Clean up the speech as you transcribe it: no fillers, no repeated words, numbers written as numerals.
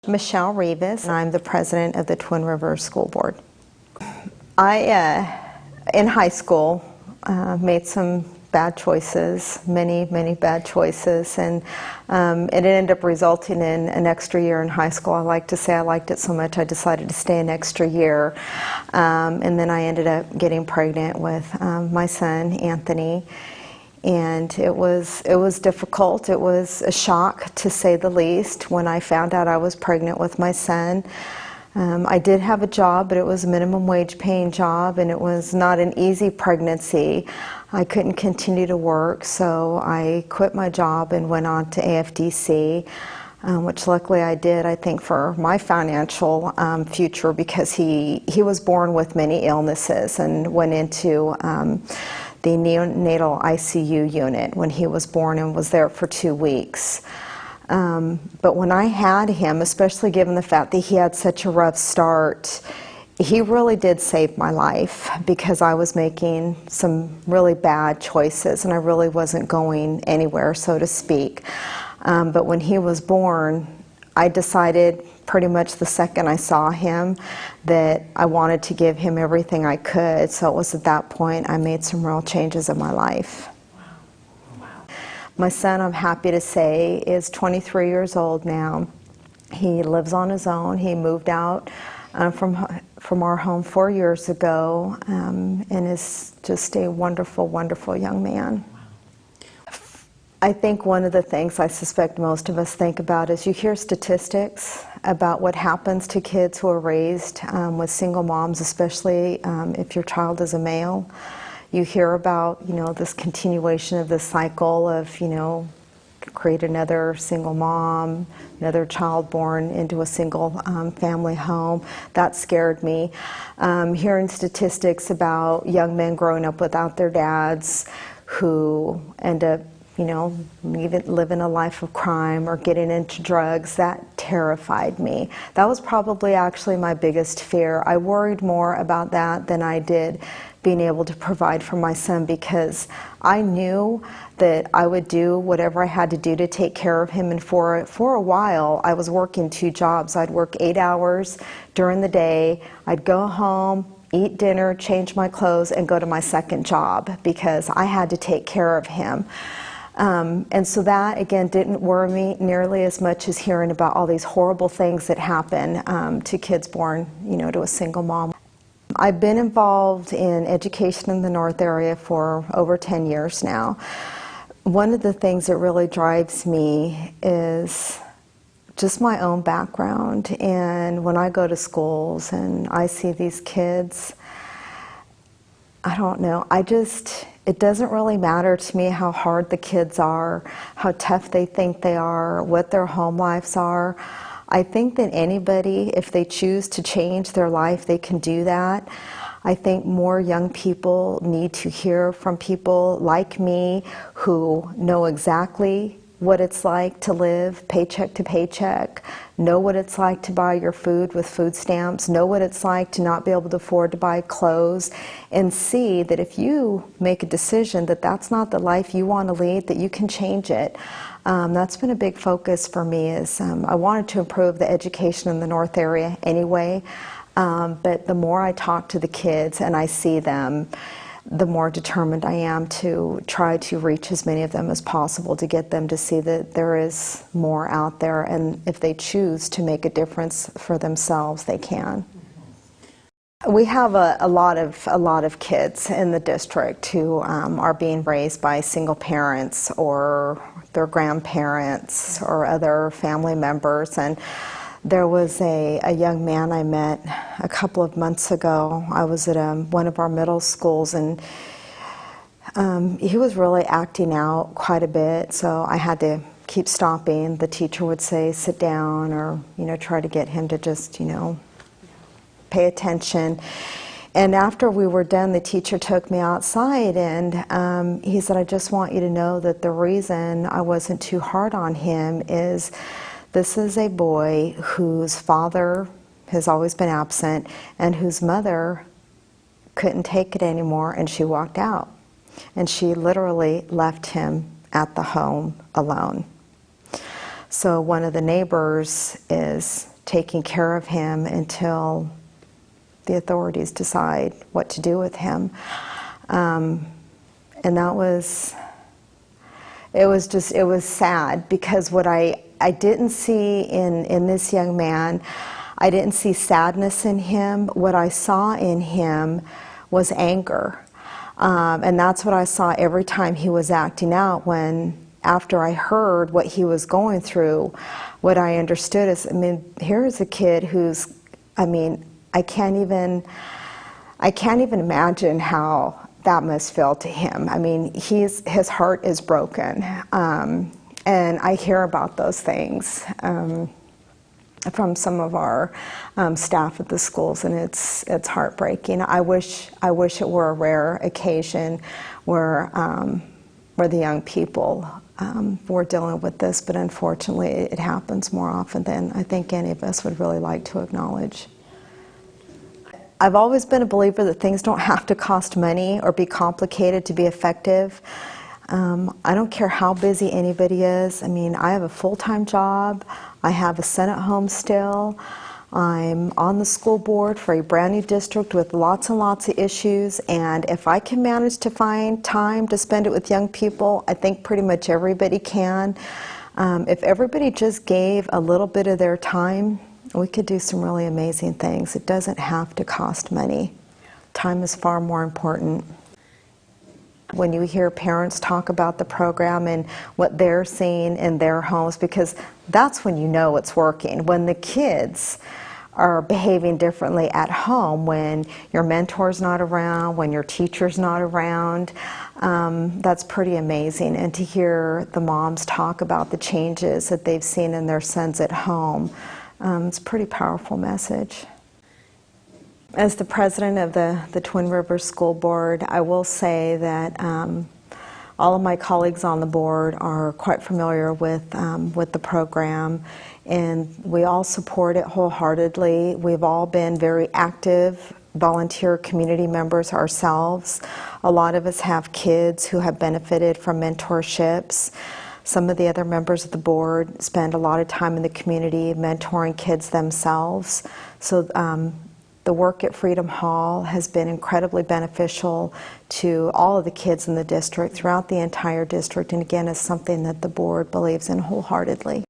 Michelle Rivas, and I'm the president of the Twin Rivers School Board. In high school, made some bad choices, many bad choices, and it ended up resulting in an extra year in high school. I like to say I liked it so much I decided to stay an extra year, and then I ended up getting pregnant with my son, Anthony. And it was difficult. It was a shock, to say the least, when I found out I was pregnant with my son. I did have a job, but it was a minimum wage paying job, and it was not an easy pregnancy. I couldn't continue to work, so I quit my job and went on to AFDC, which luckily I did, I think, for my financial future, because he was born with many illnesses and went into the neonatal ICU unit when he was born and was there for 2 weeks. But when I had him, especially given the fact that he had such a rough start, he really did save my life, because I was making some really bad choices and I really wasn't going anywhere, so to speak. But when he was born, I decided pretty much the second I saw him that I wanted to give him everything I could. So it was at that point I made some real changes in my life. Wow. My son, I'm happy to say, is 23 years old now. He lives on his own. He moved out from our home 4 years ago, and is just a wonderful, wonderful young man. I think one of the things I suspect most of us think about is you hear statistics about what happens to kids who are raised with single moms, especially if your child is a male. You hear about, this continuation of this cycle of, create another single mom, another child born into a single family home. That scared me. Hearing statistics about young men growing up without their dads who end up living a life of crime or getting into drugs, that terrified me. That was probably actually my biggest fear. I worried more about that than I did being able to provide for my son, because I knew that I would do whatever I had to do to take care of him. And for a while, I was working 2 jobs. I'd work 8 hours during the day. I'd go home, eat dinner, change my clothes, and go to my second job, because I had to take care of him. And so that, again, didn't worry me nearly as much as hearing about all these horrible things that happen to kids born, to a single mom. I've been involved in education in the North area for over 10 years now. One of the things that really drives me is just my own background. And when I go to schools and I see these kids, I don't know, it doesn't really matter to me how hard the kids are, how tough they think they are, what their home lives are. I think that anybody, if they choose to change their life, they can do that. I think more young people need to hear from people like me who know exactly what it's like to live paycheck to paycheck, know what it's like to buy your food with food stamps, know what it's like to not be able to afford to buy clothes, and see that if you make a decision that that's not the life you want to lead, that you can change it. That's been a big focus for me. I wanted to improve the education in the North area anyway, but the more I talk to the kids and I see them, the more determined I am to try to reach as many of them as possible, to get them to see that there is more out there, and if they choose to make a difference for themselves, they can. We have a lot of kids in the district who are being raised by single parents or their grandparents or other family members. And there was a young man I met a couple of months ago. I was at one of our middle schools, and he was really acting out quite a bit, so I had to keep stopping. The teacher would say, sit down, or try to get him to just pay attention. And after we were done, the teacher took me outside, and he said, I just want you to know that the reason I wasn't too hard on him is this is a boy whose father has always been absent and whose mother couldn't take it anymore, and she walked out. And she literally left him at the home alone. So one of the neighbors is taking care of him until the authorities decide what to do with him. And that was, it was sad, because what I didn't see in this young man, I didn't see sadness in him. What I saw in him was anger. And that's what I saw every time he was acting out. After I heard what he was going through, what I understood is, I mean, here's a kid who's, I mean, I can't even imagine how that must feel to him. I mean, his heart is broken. And I hear about those things from some of our staff at the schools, and it's heartbreaking. I wish it were a rare occasion where the young people were dealing with this, but unfortunately it happens more often than I think any of us would really like to acknowledge. I've always been a believer that things don't have to cost money or be complicated to be effective. I don't care how busy anybody is. I mean, I have a full-time job. I have a son at home still. I'm on the school board for a brand new district with lots and lots of issues, and if I can manage to find time to spend it with young people, I think pretty much everybody can. If everybody just gave a little bit of their time, we could do some really amazing things. It doesn't have to cost money. Time is far more important. When you hear parents talk about the program and what they're seeing in their homes, because that's when you know it's working. When the kids are behaving differently at home, when your mentor's not around, when your teacher's not around, that's pretty amazing. And to hear the moms talk about the changes that they've seen in their sons at home, it's a pretty powerful message. As the president of the Twin Rivers School Board, I will say that all of my colleagues on the board are quite familiar with the program, and we all support it wholeheartedly. We've all been very active volunteer community members ourselves. A lot of us have kids who have benefited from mentorships. Some of the other members of the board spend a lot of time in the community mentoring kids themselves. So the work at Freedom Hall has been incredibly beneficial to all of the kids in the district, throughout the entire district, and again, is something that the board believes in wholeheartedly.